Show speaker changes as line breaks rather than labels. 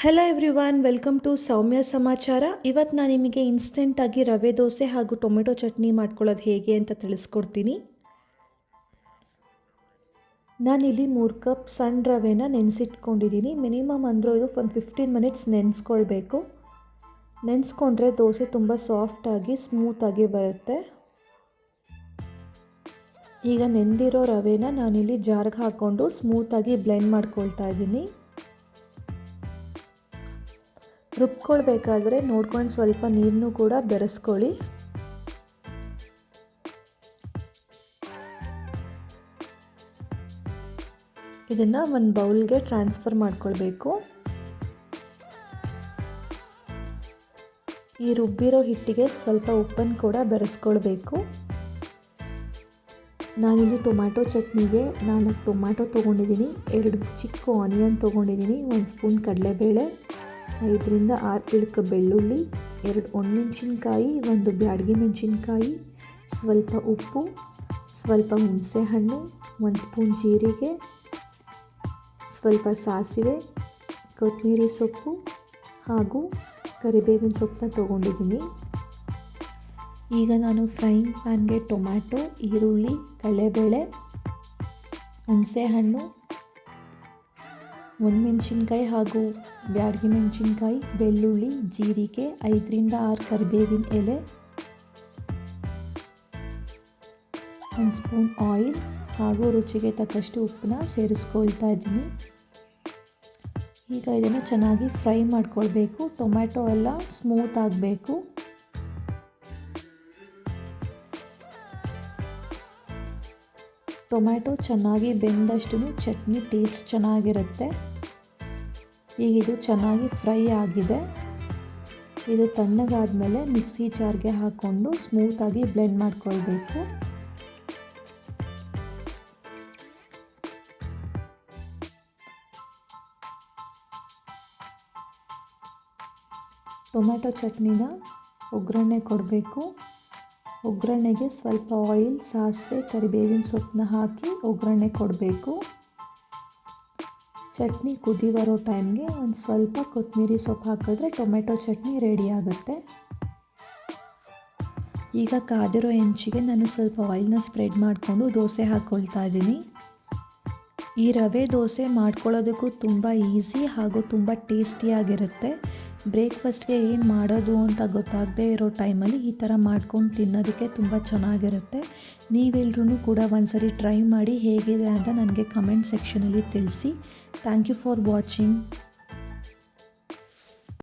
Hello everyone, welcome to ಸೌಮ್ಯ ಸಮಾಚಾರ. ಇವತ್ತು ನಾನು ನಿಮಗೆ ಇನ್ಸ್ಟೆಂಟಾಗಿ ರವೆ ದೋಸೆ ಹಾಗೂ ಟೊಮೆಟೊ ಚಟ್ನಿ ಮಾಡ್ಕೊಳ್ಳೋದು ಹೇಗೆ ಅಂತ ತಿಳಿಸ್ಕೊಡ್ತೀನಿ. ನಾನಿಲ್ಲಿ 3 ಕಪ್ ಸಣ್ಣ ರವೆನ ನೆನೆಸಿಟ್ಕೊಂಡಿದ್ದೀನಿ. ಮಿನಿಮಮ್ ಅಂದರೂ ಇದು ಒಂದು 15 ಮಿನಿಟ್ಸ್ ನೆನೆಸ್ಕೊಳ್ಬೇಕು. ನೆನೆಸ್ಕೊಂಡ್ರೆ ದೋಸೆ ತುಂಬ ಸಾಫ್ಟಾಗಿ ಸ್ಮೂತಾಗಿ ಬರುತ್ತೆ. ಈಗ ನೆಂದಿರೋ ರವೆನ ನಾನಿಲ್ಲಿ ಜಾರ್ಗೆ ಹಾಕ್ಕೊಂಡು ಸ್ಮೂತಾಗಿ ಬ್ಲೆಂಡ್ ಮಾಡ್ಕೊಳ್ತಾ ಇದ್ದೀನಿ. ರುಬ್ಕೊಳ್ಬೇಕಾದ್ರೆ ನೋಡ್ಕೊಂಡು ಸ್ವಲ್ಪ ನೀರನ್ನು ಕೂಡ ಬೆರೆಸ್ಕೊಳ್ಳಿ. ಇದನ್ನು ಒಂದು ಬೌಲ್ಗೆ ಟ್ರಾನ್ಸ್ಫರ್ ಮಾಡ್ಕೊಳ್ಬೇಕು. ಈ ರುಬ್ಬಿರೋ ಹಿಟ್ಟಿಗೆ ಸ್ವಲ್ಪ ಉಪ್ಪನ್ನು ಕೂಡ ಬೆರೆಸ್ಕೊಳ್ಬೇಕು. ನಾನಿಲ್ಲಿ ಟೊಮ್ಯಾಟೊ ಚಟ್ನಿಗೆ 4 ಟೊಮ್ಯಾಟೊ ತೊಗೊಂಡಿದ್ದೀನಿ, 2 ಚಿಕ್ಕ ಆನಿಯನ್ ತೊಗೊಂಡಿದ್ದೀನಿ, 1 ಸ್ಪೂನ್ ಕಡಲೆಬೇಳೆ, 5ರಿಂದ 6 ಇಳಕ ಬೆಳ್ಳುಳ್ಳಿ, 2 ಒಣಮೆಣಸಿನ್ಕಾಯಿ, 1 ಬ್ಯಾಡಗಿ ಮೆಣಸಿನ್ಕಾಯಿ, ಸ್ವಲ್ಪ ಉಪ್ಪು, ಸ್ವಲ್ಪ ಹುಣಸೆಹಣ್ಣು, 1 ಸ್ಪೂನ್ ಜೀರಿಗೆ, ಸ್ವಲ್ಪ ಸಾಸಿವೆ, ಕೊತ್ತಂಬರಿ ಸೊಪ್ಪು ಹಾಗೂ ಕರಿಬೇವಿನ ಸೊಪ್ಪನ್ನ ತೊಗೊಂಡಿದ್ದೀನಿ. ಈಗ ನಾನು ಫ್ರೈಯಿಂಗ್ ಪ್ಯಾನ್ಗೆ ಟೊಮ್ಯಾಟೊ, ಈರುಳ್ಳಿ, ಕಡಲೆಬೇಳೆ, ಹುಣಸೆಹಣ್ಣು, ಒಣಮೆಣಸಿನ್ಕಾಯಿ ಹಾಗೂ ಬ್ಯಾಡಗಿ ಮೆಣಸಿನ್ಕಾಯಿ, ಬೆಳ್ಳುಳ್ಳಿ, ಜೀರಿಗೆ, 5ರಿಂದ 6 ಕರಿಬೇವಿನ ಎಲೆ, 1 ಸ್ಪೂನ್ ಆಯಿಲ್ ಹಾಗೂ ರುಚಿಗೆ ತಕ್ಕಷ್ಟು ಉಪ್ಪನ್ನ ಸೇರಿಸ್ಕೊಳ್ತಾ ಇದ್ದೀನಿ. ಈಗ ಇದನ್ನು ಚೆನ್ನಾಗಿ ಫ್ರೈ ಮಾಡ್ಕೊಳ್ಬೇಕು. ಟೊಮ್ಯಾಟೊ ಎಲ್ಲ ಸ್ಮೂತ್ ಆಗಬೇಕು. ಟೊಮ್ಯಾಟೊ ಚೆನ್ನಾಗಿ ಬೆಂದಷ್ಟು ಚಟ್ನಿ ಟೇಸ್ಟ್ ಚೆನ್ನಾಗಿರುತ್ತೆ. ಈಗ ಇದು ಚೆನ್ನಾಗಿ ಫ್ರೈ ಆಗಿದೆ. ಇದು ತಣ್ಣಗಾದ್ಮೇಲೆ ಮಿಕ್ಸಿ ಜಾರ್ಗೆ ಹಾಕ್ಕೊಂಡು ಸ್ಮೂತಾಗಿ ಬ್ಲೆಂಡ್ ಮಾಡ್ಕೊಳ್ಬೇಕು. ಟೊಮ್ಯಾಟೊ ಚಟ್ನಿನ ಒಗ್ಗರಣೆ ಕೊಡಬೇಕು. ಒಗ್ಗರಣೆಗೆ ಸ್ವಲ್ಪ ಆಯಿಲ್, ಸಾಸಿವೆ, ಕರಿಬೇವಿನ ಸೊಪ್ಪನ್ನ ಹಾಕಿ ಒಗ್ಗರಣೆ ಕೊಡಬೇಕು. ಚಟ್ನಿ ಕುದಿ ಬರೋ ಟೈಮ್ಗೆ ಒಂದು ಸ್ವಲ್ಪ ಕೊತ್ತಂಬರಿ ಸೊಪ್ಪು ಹಾಕಿದ್ರೆ ಟೊಮೆಟೊ ಚಟ್ನಿ ರೆಡಿ ಆಗುತ್ತೆ. ಈಗ ಕಾದಿರೋ ಹೆಂಚಿಗೆ ನಾನು ಸ್ವಲ್ಪ ಆಯಿಲ್ನ ಸ್ಪ್ರೆಡ್ ಮಾಡಿಕೊಂಡು ದೋಸೆ ಹಾಕ್ಕೊಳ್ತಾ ಇದ್ದೀನಿ. ಈ ರವೆ ದೋಸೆ ಮಾಡ್ಕೊಳ್ಳೋದಕ್ಕೂ ತುಂಬ ಈಸಿ ಹಾಗೂ ತುಂಬ ಟೇಸ್ಟಿಯಾಗಿರುತ್ತೆ. ಬ್ರೇಕ್ಫಾಸ್ಟ್ಗೆ ಏನು ಮಾಡೋದು ಅಂತ ಗೊತ್ತಾಗದೇ ಇರೋ ಟೈಮಲ್ಲಿ ಈ ಥರ ಮಾಡ್ಕೊಂಡು ತಿನ್ನೋದಕ್ಕೆ ತುಂಬ ಚೆನ್ನಾಗಿರುತ್ತೆ. ನೀವೆಲ್ಲರೂ ಕೂಡ ಒಂದ್ಸರಿ ಟ್ರೈ ಮಾಡಿ ಹೇಗಿದೆ ಅಂತ ನನಗೆ ಕಮೆಂಟ್ ಸೆಕ್ಷನಲ್ಲಿ ತಿಳಿಸಿ. Thank you for watching.